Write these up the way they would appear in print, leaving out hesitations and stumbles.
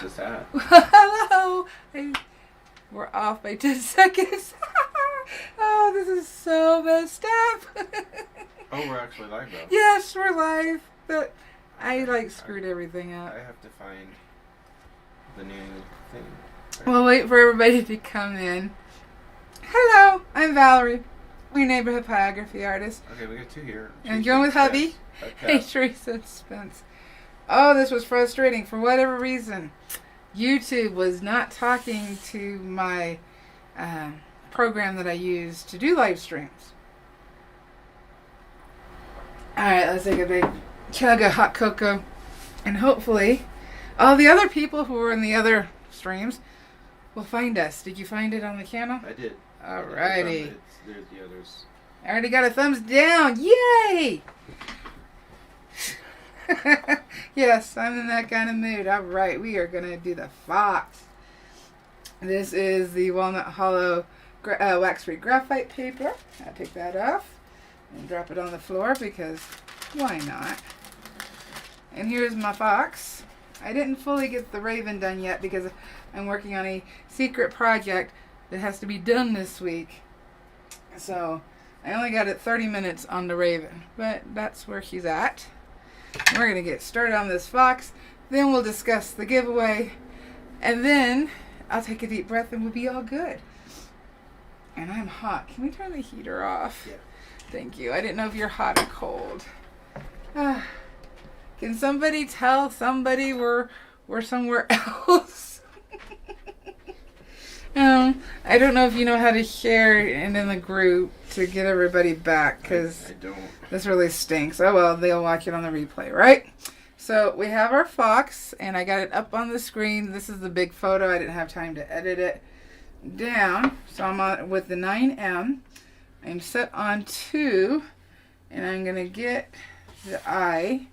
this at? Hello. We're off by 10 seconds. Oh, this is so messed up. Oh, we're actually live though. Yes, we're live. But I screwed everything up. I have to find the new thing. We'll wait for everybody to come in. Hello, I'm Valarie, your neighborhood pyrography artist. Okay, we got two here. And going with hubby. Hey, Teresa Spence. Oh, this was frustrating for whatever reason. YouTube was not talking to my program that I use to do live streams. Alright, let's take a big chug of hot cocoa. And hopefully, all the other people who were in the other streams will find us. Did you find it on the channel? I did. Alrighty. There's the others. I already got a thumbs down. Yay! Yes, I'm in that kind of mood. Alright, we are going to do the Fox. This is the Walnut Hollow wax-free graphite paper. I'll take that off and drop it on the floor because why not? And here's my Fox. I didn't fully get the Raven done yet because I'm working on a secret project that has to be done this week. So I only got it 30 minutes on the Raven, but that's where she's at. We're going to get started on this Fox. Then we'll discuss the giveaway. And then I'll take a deep breath and we'll be all good. And I'm hot. Can we turn the heater off? Yeah. Thank you. I didn't know if you're hot or cold. Can somebody tell somebody we're somewhere else? I don't know if you know how to share it in the group to get everybody back because I don't. This really stinks. Oh well, they'll watch it on the replay, right? So we have our Fox, and I got it up on the screen. This is the big photo. I didn't have time to edit it down. So I'm on with the 9M. I'm set on 2, and I'm going to get the eye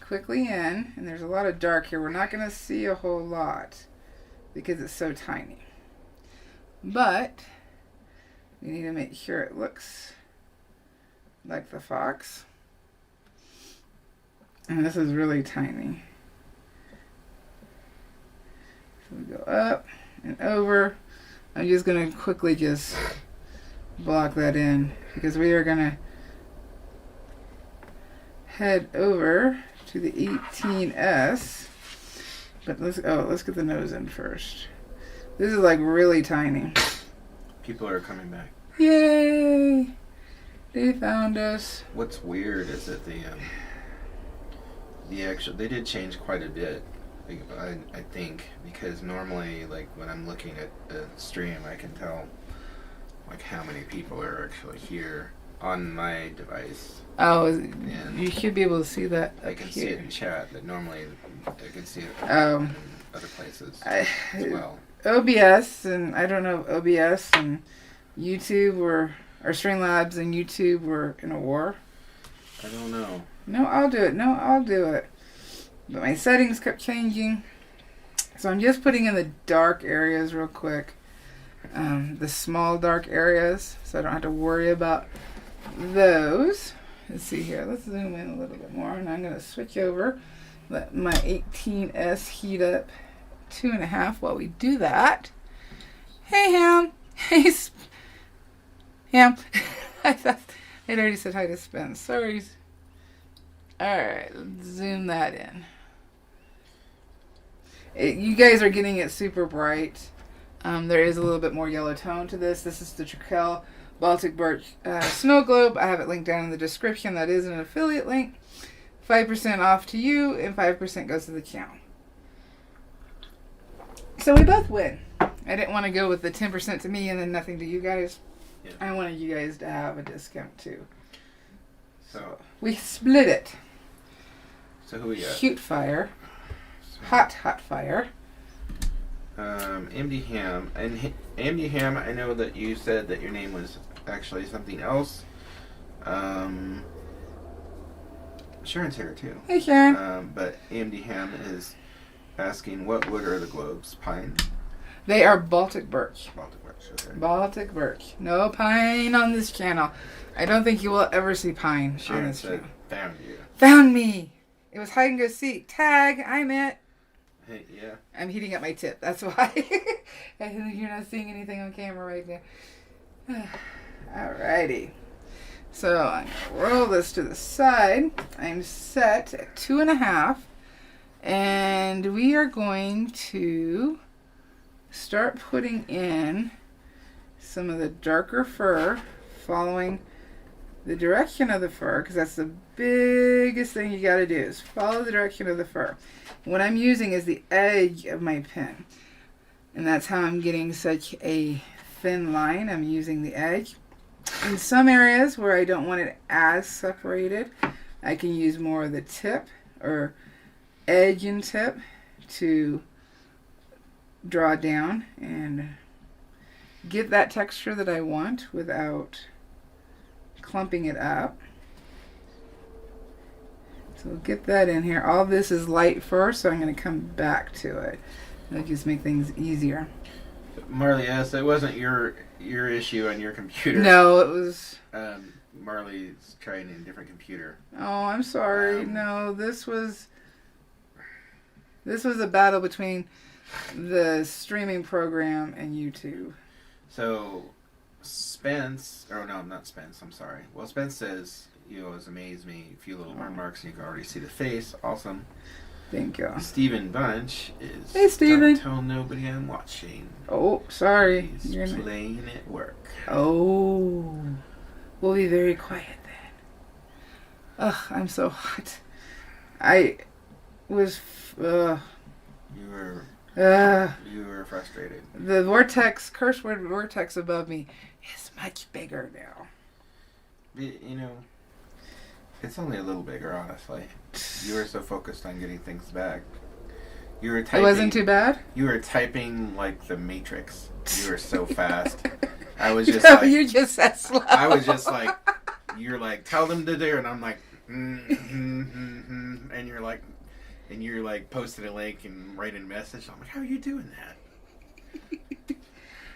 quickly in. And there's a lot of dark here. We're not going to see a whole lot because it's so tiny. But we need to make sure it looks like the Fox. And this is really tiny. So we go up and over. I'm just going to quickly just block that in because we are going to head over to the 18S. But let's get the nose in first. This is like really tiny. People are coming back. Yay! They found us. What's weird is that they did change quite a bit. I think because normally, like when I'm looking at the stream, I can tell like how many people are actually here on my device. Oh, and you should be able to see that. I can see it in chat, but normally I can see it in other places as well. OBS and I don't know OBS and YouTube or Streamlabs and YouTube were in a war. I don't know. No, I'll do it. But my settings kept changing. So I'm just putting in the dark areas real quick. The small dark areas. So I don't have to worry about those. Let's see here. Let's zoom in a little bit more. And I'm going to switch over. Let my 18S heat up 2.5 while we do that. Hey, Ham. Hey, Ham. I thought I'd already said hi to Spence. Sorry. Alright, let's zoom that in. You guys are getting it super bright. There is a little bit more yellow tone to this. This is the Trekell Baltic Birch Snow Globe. I have it linked down in the description. That is an affiliate link. 5% off to you and 5% goes to the channel. So we both win. I didn't want to go with the 10% to me and then nothing to you guys. Yeah. I wanted you guys to have a discount too. So we split it. So who we got? Cute fire. Hot fire. AMD Ham. And AMD Ham, I know that you said that your name was actually something else. Sharon's here too. Hey Sharon. But AMD Ham is asking, what wood are the globes? Pine? They are Baltic Birch. Baltic Birch, okay. Baltic Birch. No pine on this channel. I don't think you will ever see pine on this channel. Found you. Found me. It was hide and go seek. Tag, I'm it. Hey, yeah. I'm heating up my tip. That's why. You're not seeing anything on camera right now. Alrighty. So I'm going to roll this to the side. I'm set at 2.5. And we are going to start putting in some of the darker fur, following the direction of the fur, because that's the biggest thing you got to do is follow the direction of the fur. What I'm using is the edge of my pen, and that's how I'm getting such a thin line. I'm using the edge. In some areas where I don't want it as separated, I can use more of the tip or edge and tip to draw down and get that texture that I want without clumping it up. So we'll get that in here. All this is light fur, so I'm going to come back to it. That'll just make things easier. Marley asked, it wasn't your issue on your computer. No, it was... Marley's trying a different computer. Oh, I'm sorry. No, this was a battle between the streaming program and YouTube. So, Spence, oh no, not Spence, I'm sorry. Well, Spence says, you always amaze me. A few little burn marks, and you can already see the face. Awesome. Thank you. Stephen Bunch is, hey, Stephen. Don't tell nobody I'm watching. Oh, sorry. He's playing at work. Oh. We'll be very quiet then. Ugh, I'm so hot. I was... You were frustrated. The vortex, curse word vortex above me is much bigger now. You know, it's only a little bigger, honestly. You were so focused on getting things back. You were typing. It wasn't too bad? You were typing like the Matrix. You were so fast. I was just no, like... you're just that slow. I was just like... You're like, tell them to do, and I'm like... and you're like... And you're like posting a link and writing a message. I'm like, how are you doing that?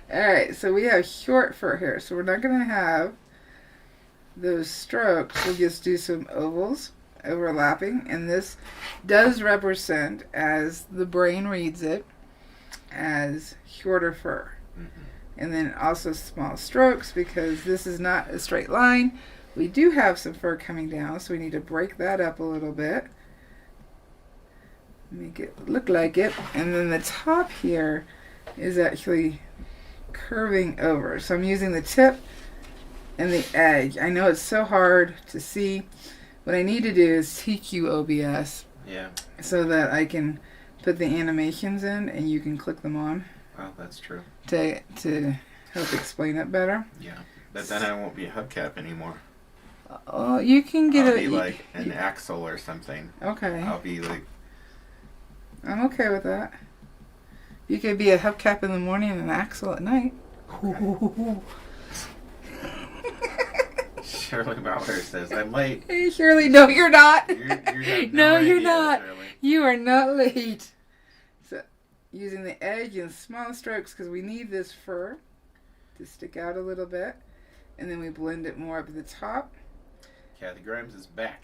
Alright, so we have short fur here. So we're not going to have those strokes. We'll just do some ovals overlapping. And this does represent, as the brain reads it, as shorter fur. Mm-hmm. And then also small strokes, because this is not a straight line. We do have some fur coming down, so we need to break that up a little bit. Make it look like it. And then the top here is actually curving over. So I'm using the tip and the edge. I know it's so hard to see. What I need to do is teach you OBS. Yeah. So that I can put the animations in and you can click them on. Well, that's true. To help explain it better. Yeah. But then I won't be a hubcap anymore. Oh, you can get I'll be like an axle or something. Okay. I'll be like... I'm okay with that. You could be a hubcap in the morning and an axle at night. Okay. Shirley Bowler says, I'm late. Hey, Shirley, no, you're not. You're no, you're not. Shirley. You are not late. So, using the edge and small strokes, because we need this fur to stick out a little bit. And then we blend it more up at the top. Kathy Grimes is back.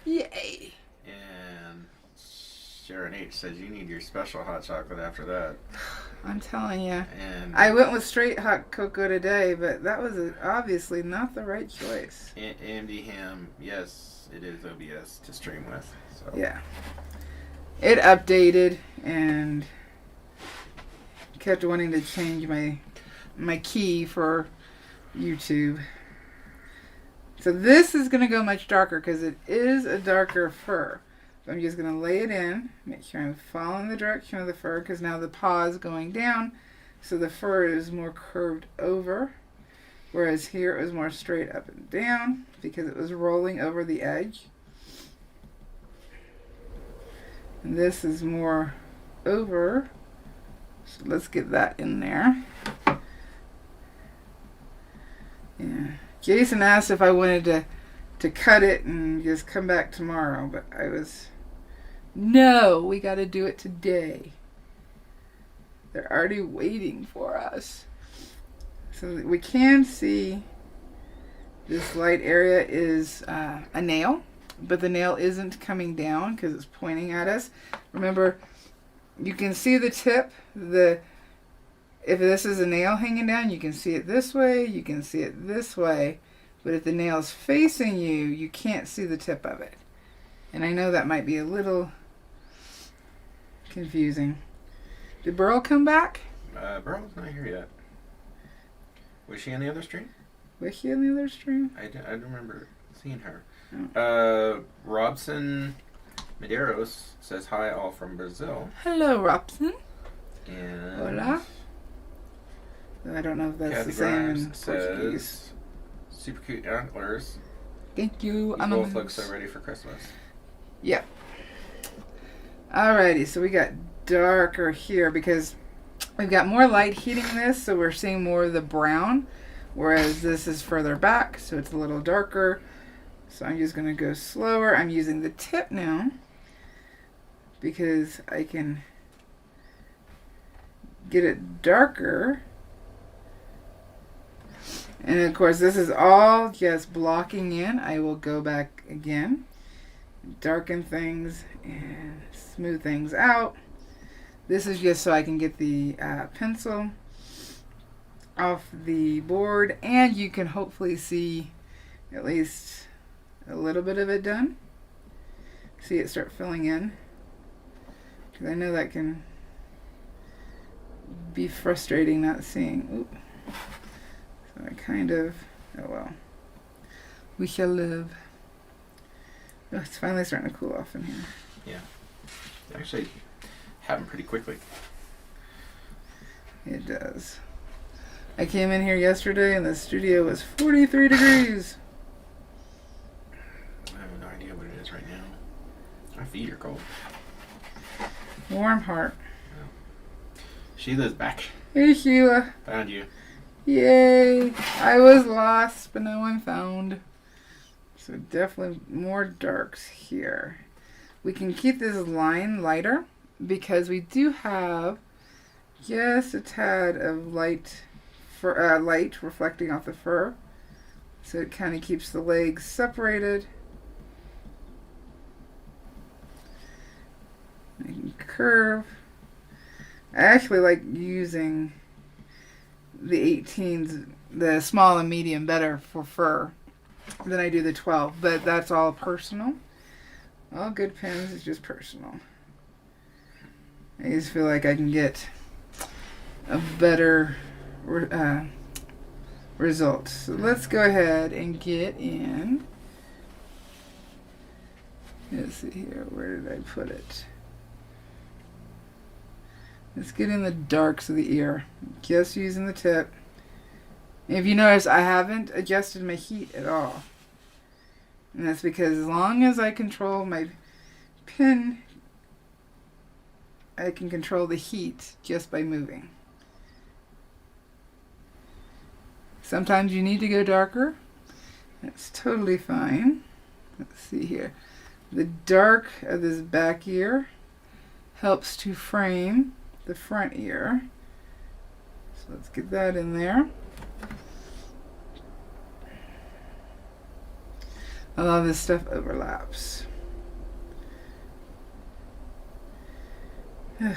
Yay. And Sharon H says you need your special hot chocolate after that. I'm telling you. And I went with straight hot cocoa today, but that was obviously not the right choice. AMD Ham, yes, it is OBS to stream with. So. Yeah. It updated and kept wanting to change my key for YouTube. So this is going to go much darker because it is a darker fur. So I'm just going to lay it in, make sure I'm following the direction of the fur, because now the paw is going down, so the fur is more curved over, whereas here it was more straight up and down because it was rolling over the edge. And this is more over, so let's get that in there. Yeah. Jason asked if I wanted to cut it and just come back tomorrow, but I was... No, we got to do it today. They're already waiting for us. So we can see this light area is a nail, but the nail isn't coming down because it's pointing at us. Remember, you can see the tip. If this is a nail hanging down, you can see it this way, you can see it this way. But if the nail's facing you, you can't see the tip of it. And I know that might be a little confusing. Did Burl come back? Burl's not here yet. Was she on the other stream? Was she on the other stream? I don't remember seeing her. Oh. Robson Medeiros says hi, all from Brazil. Hello, Robson. And Hola. I don't know if that's Kathy the same in Grimes Portuguese. says, super cute antlers. Thank you. You both look so ready for Christmas. Yeah. Alrighty, so we got darker here because we've got more light heating this, so we're seeing more of the brown, whereas this is further back, so it's a little darker. So I'm just going to go slower. I'm using the tip now because I can get it darker. And of course, this is all just blocking in. I will go back again, darken things and smooth things out. This is just so I can get the pencil off the board, and you can hopefully see at least a little bit of it done. See it start filling in, because I know that can be frustrating not seeing. Oop. So I kind of, oh well, we shall live. Oh, it's finally starting to cool off in here. Yeah, it actually happened pretty quickly. It does. I came in here yesterday and the studio was 43 degrees. I have no idea what it is right now. My feet are cold. Warm heart. Sheila's back. Hey Sheila. Found you. Yay. I was lost, but now I'm found. So definitely more darks here. We can keep this line lighter because we do have just a tad of light reflecting off the fur. So it kind of keeps the legs separated. I can curve. I actually like using the 18s, the small and medium, better for fur than I do the 12, but that's all personal. All good pens is just personal. I just feel like I can get a better result. So let's go ahead and get in. Let's see here. Where did I put it? Let's get in the darks of the ear. Just using the tip. If you notice, I haven't adjusted my heat at all. And that's because as long as I control my pen, I can control the heat just by moving. Sometimes you need to go darker. That's totally fine. Let's see here. The dark of this back ear helps to frame the front ear. So let's get that in there. A lot of this stuff overlaps. I'm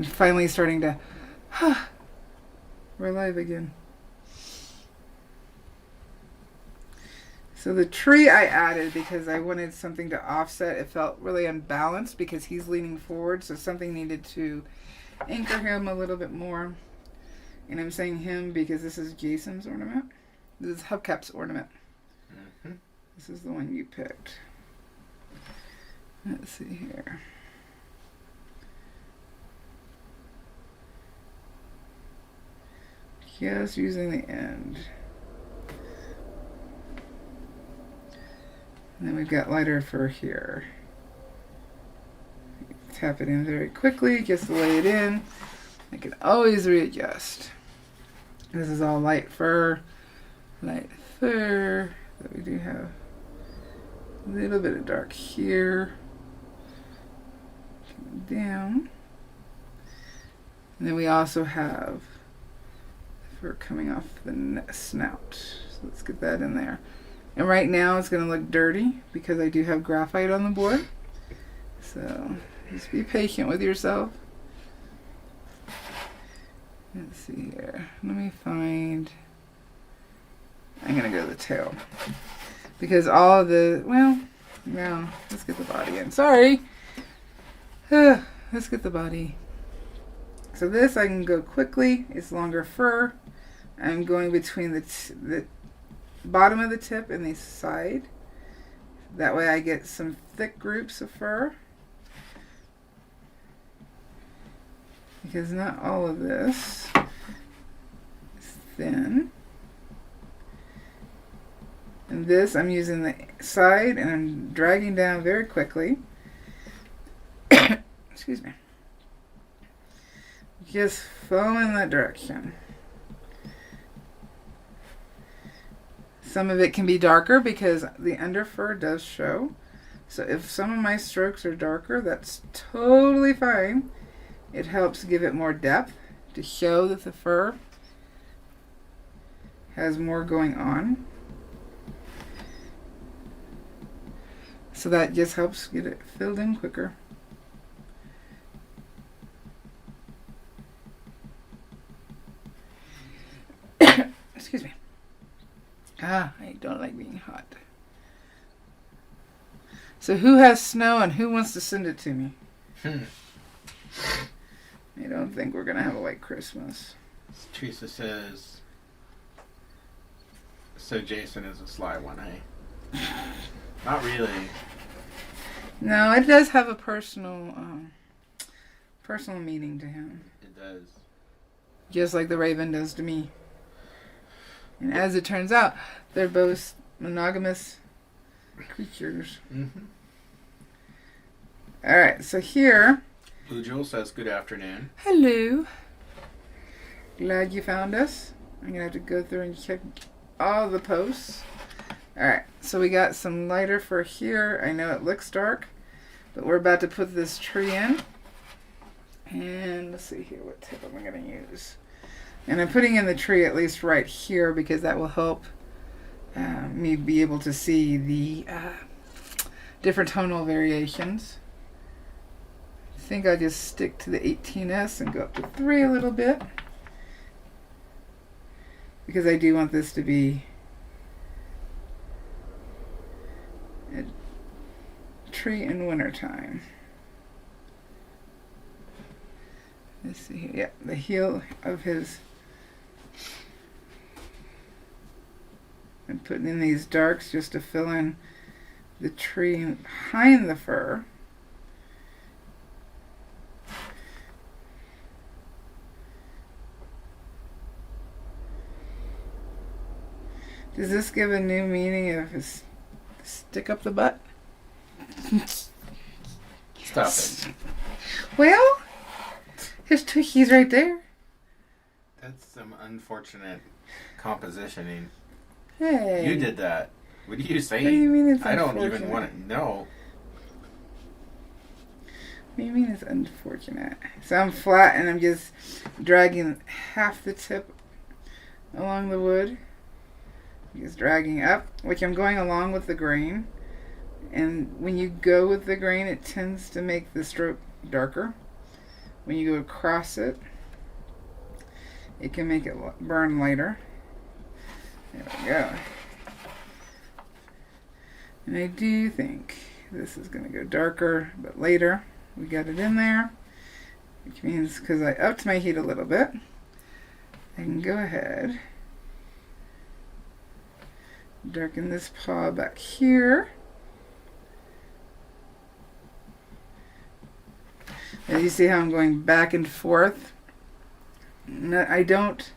finally starting to we're live again. So the tree I added because I wanted something to offset. It felt really unbalanced because he's leaning forward, so something needed to anchor him a little bit more. And I'm saying him because this is Jason's ornament. This is Hubcap's ornament. Mm-hmm. This is the one you picked. Let's see here. Just using the end. And then we've got lighter fur here. Tap it in very quickly, just to lay it in. I can always readjust. This is all light fur. But we do have a little bit of dark here. Coming down. And then we also have fur coming off the snout. So let's get that in there. And right now it's going to look dirty because I do have graphite on the board. So just be patient with yourself. Let's see here. Let me find. I'm gonna go to the tail because all of the no. Let's get the body in. Sorry. Let's get the body. So this I can go quickly. It's longer fur. I'm going between the bottom of the tip and the side. That way I get some thick groups of fur. Because not all of this is thin. And this I'm using the side and I'm dragging down very quickly. Excuse me. Just follow in that direction. Some of it can be darker because the under fur does show. So if some of my strokes are darker, that's totally fine. It helps give it more depth to show that the fur has more going on. So that just helps get it filled in quicker. Excuse me. I don't like being hot. So who has snow and who wants to send it to me? I don't think we're going to have a white Christmas. Teresa says, so Jason is a sly one, eh? Not really. No, it does have a personal meaning to him. It does. Just like the raven does to me. And as it turns out, they're both monogamous creatures. Mm-hmm. All right, so here. Blue Jewel says, good afternoon. Hello. Glad you found us. I'm going to have to go through and check all the posts. All right, so we got some lighter fur here. I know it looks dark, but we're about to put this tree in. And let's see here, what tip am I going to use? And I'm putting in the tree at least right here because that will help me be able to see the different tonal variations. I think I just stick to the 18S and go up to 3 a little bit because I do want this to be a tree in wintertime. Let's see here. Yeah, the heel of his. I'm putting in these darks just to fill in the tree behind the fur. Does this give a new meaning of his stick up the butt? Stop it. Well, his Twinkies right there. That's some unfortunate compositioning. Hey. You did that. What are you saying? What do you mean it's I don't unfortunate? even want to know. What do you mean it's unfortunate? So I'm flat and I'm just dragging half the tip along the wood. Just dragging up, which I'm going along with the grain. And when you go with the grain, it tends to make the stroke darker. When you go across it, it can make it burn lighter. There we go. And I do think this is going to go darker, but later we got it in there, which means because I upped my heat a little bit, I can go ahead, darken this paw back here. As you see how I'm going back and forth. I don't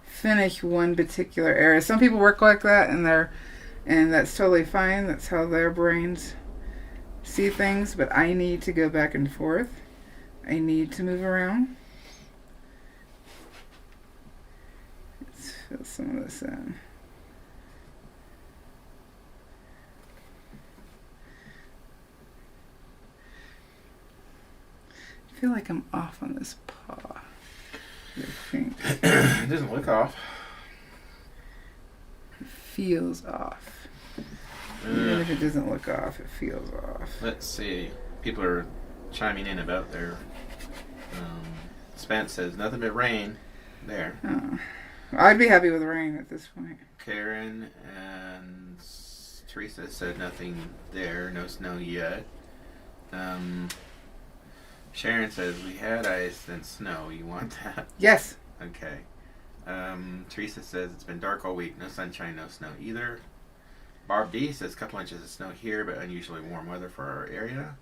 finish one particular area. Some people work like that and that's totally fine. That's how their brains see things, but I need to go back and forth. I need to move around. Let's fill some of this in. I feel like I'm off on this paw. I think. It doesn't look off. It feels off. Even if it doesn't look off, it feels off. Let's see. people are chiming in about their. Spence says nothing but rain. There. Oh. I'd be happy with rain at this point. Karen and Teresa said nothing there. No snow yet. Sharon says we had ice then snow. You want that? Yes. Okay. Teresa says it's been dark all week. No sunshine, no snow either. Barb D says a couple inches of snow here, but unusually warm weather for our area.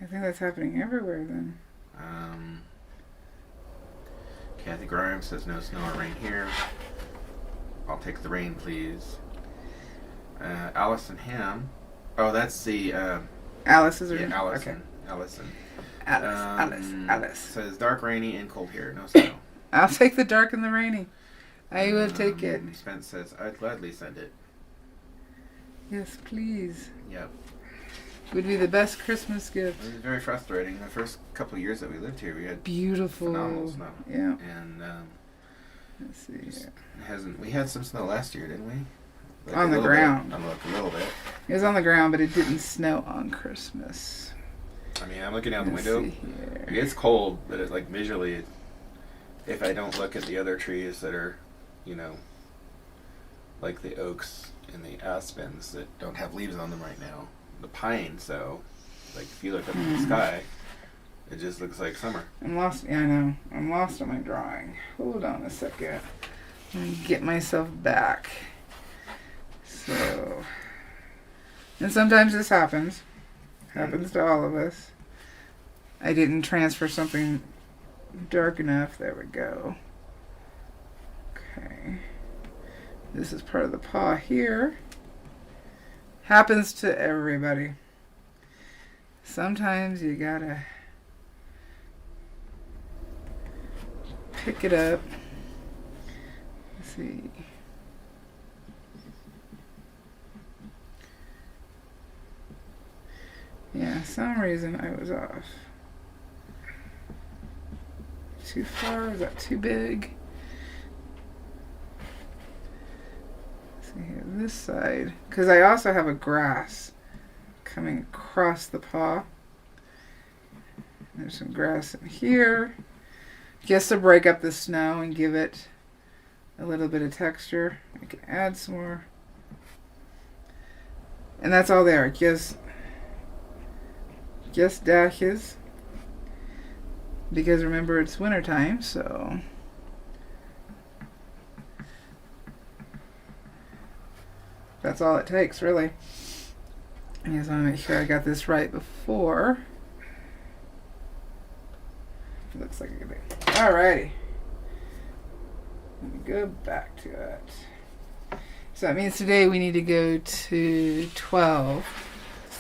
I think that's happening everywhere then. Kathy Grimes says no snow or rain here. I'll take the rain, please. Allison Ham. Oh, that's the... Alice is her yeah, name? Allison. Okay. Allison. Alice. Says dark, rainy, and cold here. No snow. I'll take the dark and the rainy. I will take it. Spence says, I'd gladly send it. Yes, please. Yep. Would be the best Christmas gift. It was very frustrating. The first couple of years that we lived here, we had Beautiful. phenomenal snow. Yeah. And Let's see. we had some snow last year, didn't we? Like On the ground. A little bit. It was on the ground, but it didn't snow on Christmas. I mean, I'm looking out the Let's window. see here. It gets cold, but it, like visually, if I don't look at the other trees that are, like the oaks and the aspens that don't have leaves on them right now. The pines, though, like if you look up at the sky, it just looks like summer. I'm lost. Yeah, I know. I'm lost on my drawing. Hold on a second. Let me get myself back. So, and sometimes this happens. Happens to all of us. I didn't transfer something dark enough. There we go. Okay. This is part of the paw here. Happens to everybody. Sometimes you gotta pick it up. Let's see. Yeah, some reason I was off. Too far? Is that too big? Let's see here, this side. Because I also have a grass coming across the paw. There's some grass in here. Just to break up the snow and give it a little bit of texture. I can add some more. And that's all there. Just dashes. Because remember, it's wintertime, so that's all it takes, really. I just want to make sure I got this right before. Looks like a good thing. Alrighty. Let me go back to it. So that means today we need to go to 12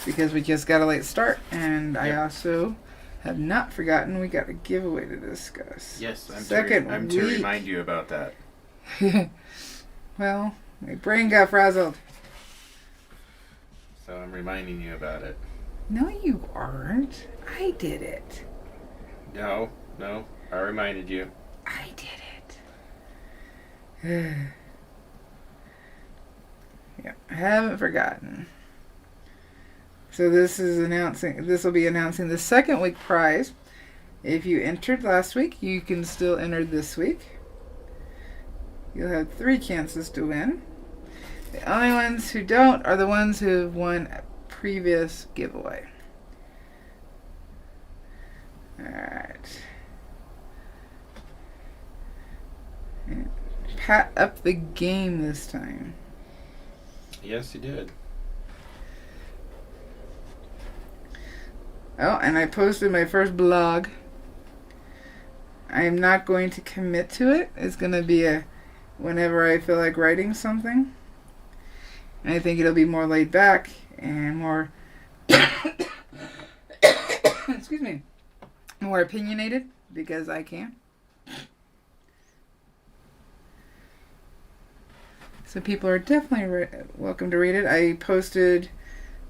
because we just got a late start, and I also have not forgotten we got a giveaway to discuss. Yes, I'm to remind you about that. Well, my brain got frazzled. So I'm reminding you about it. No, you aren't. I did it. No, I reminded you. I did it. Yeah, I haven't forgotten. So this will be announcing the second week prize. If you entered last week, you can still enter this week. You'll have 3 chances to win. The only ones who don't are the ones who have won a previous giveaway. Alright. And pat up the game this time. Yes, you did. Oh, and I posted my first blog. I am not going to commit to it. It's going to be whenever I feel like writing something. And I think it'll be more laid back and more excuse me, more opinionated because I can. So people are definitely welcome to read it. I posted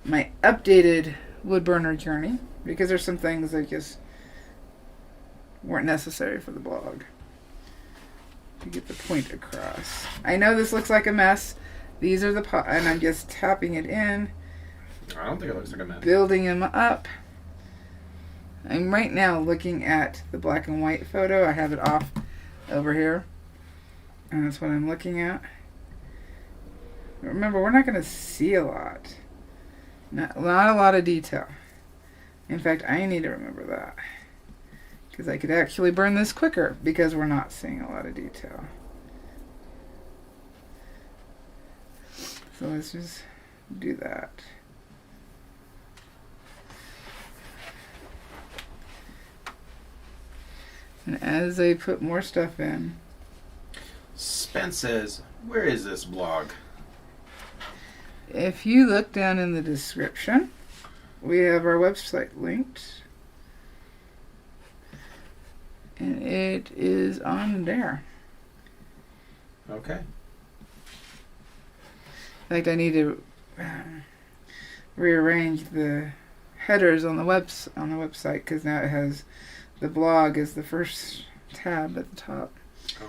my updated wood burner journey because there's some things that just weren't necessary for the blog to get the point across. I know this looks like a mess. These are the and I'm just tapping it in. I don't think it looks like a mess. Building them up. I'm right now looking at the black and white photo. I have it off over here. And that's what I'm looking at. Remember, we're not going to see a lot. Not a lot of detail. In fact, I need to remember that. Because I could actually burn this quicker because we're not seeing a lot of detail. So let's just do that. And as I put more stuff in. Spence says, where is this blog? If you look down in the description, we have our website linked. And it is on there. Okay. In fact, I need to rearrange the headers on the website because now it has the blog as the first tab at the top. Oh.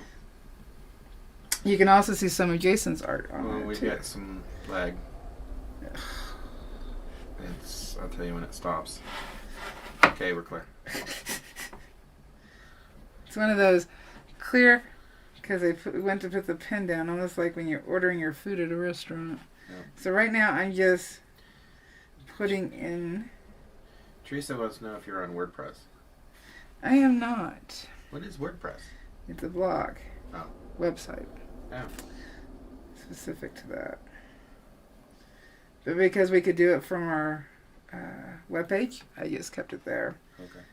You can also see some of Jason's art on it we've too. got some lag. I'll tell you when it stops. Okay, we're clear. It's one of those clear because went to put the pen down, almost like when you're ordering your food at a restaurant. Yep. So right now I'm just putting in. Teresa wants to know if you're on WordPress. I am not. What is WordPress? It's a blog. Oh. Website. Oh. Specific to that. But because we could do it from our webpage, I just kept it there. Okay.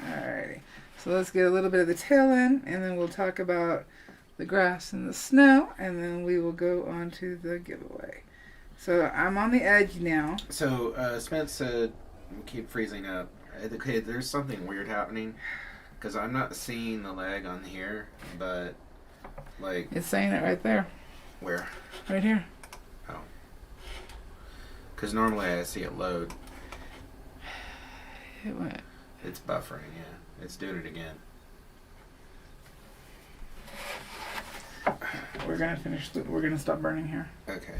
Alrighty. So let's get a little bit of the tail in, and then we'll talk about the grass and the snow, and then we will go on to the giveaway. So I'm on the edge now. So Spence said, we keep freezing up. Okay, there's something weird happening. Because I'm not seeing the lag on here, but, like... It's saying it right there. Where? Right here. Oh. Because normally I see it load. It went. It's buffering, yeah. It's doing it again. We're going to finish. We're going to stop burning here. Okay.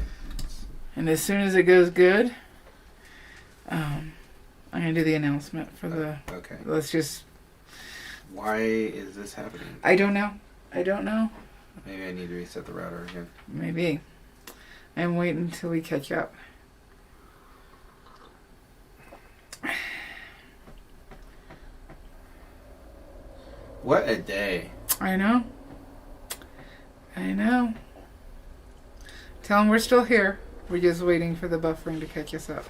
And as soon as it goes good, I'm going to do the announcement for the... Okay. Let's just... Why is this happening? I don't know. Maybe I need to reset the router again. Maybe. I'm waiting until we catch up. What a day. I know. Tell them we're still here. We're just waiting for the buffering to catch us up.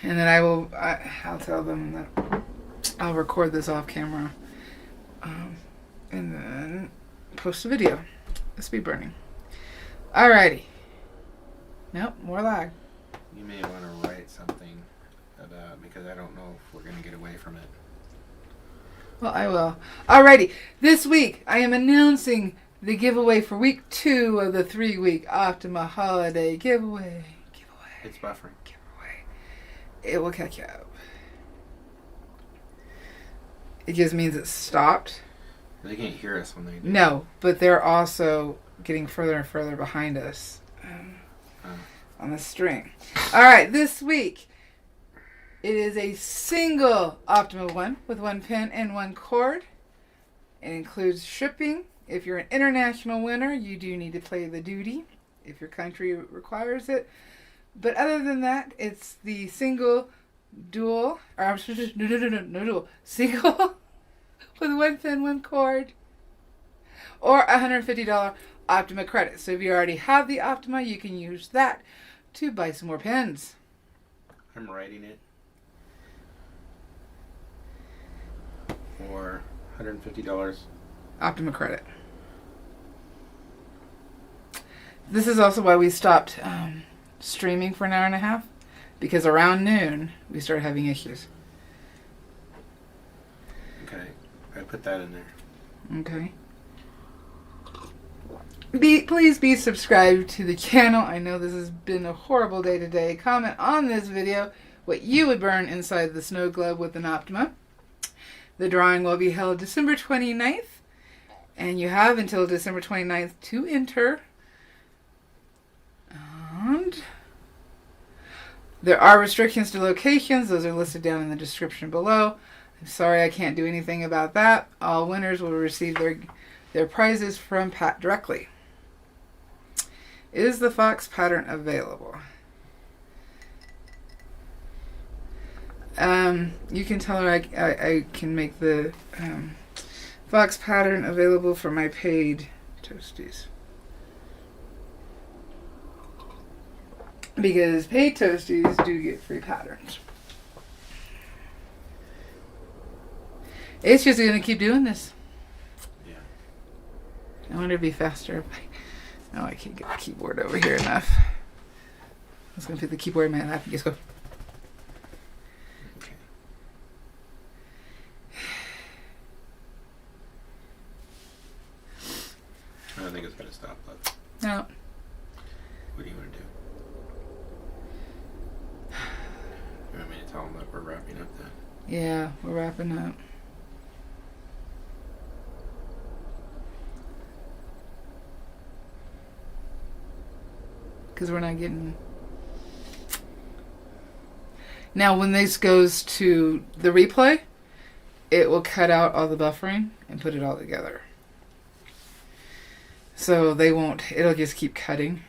And then I'll tell them that I'll record this off camera. And then post a video. Speed burning. Alrighty. Nope, more lag. You may want to write something about, because I don't know if we're going to get away from it. Well, I will. Alrighty. This week, I am announcing the giveaway for week 2 of the 3-week Optima Holiday giveaway. It's buffering. It will catch up. It just means it stopped. They can't hear us when they do. No, but they're also getting further and further behind us on the string. All right, this week it is a single Optima one with 1 pin and 1 cord. It includes shipping. If you're an international winner, you do need to pay the duty if your country requires it. But other than that, it's the single dual, or no dual, single with 1 pin, 1 cord, or $150 Optima credit. So if you already have the Optima, you can use that to buy some more pins. I'm writing it. For $150. Optima credit. This is also why we stopped streaming for an hour and a half, because around noon we started having issues. Okay, I put that in there. Okay. Please be subscribed to the channel. I know this has been a horrible day today. Comment on this video what you would burn inside the snow globe with an Optima. The drawing will be held December 29th, and you have until December 29th to enter. And There are restrictions to locations. Those are listed down in the description below. I'm sorry I can't do anything about that. All winners will receive their prizes from Pat directly. Is the fox pattern available? You can tell her I can make the fox pattern available for my paid toasties. Because paid toasties do get free patterns. It's just going to keep doing this. Yeah. I want it to be faster. No, I can't get the keyboard over here enough. I was going to put the keyboard in my lap and just go. Okay. I don't think it's going to stop, but No. what do you want to do? You want me to tell them that we're wrapping up then? Yeah, we're wrapping up. Because we're not getting... Now, when this goes to the replay, it will cut out all the buffering and put it all together. So they won't... It'll just keep cutting.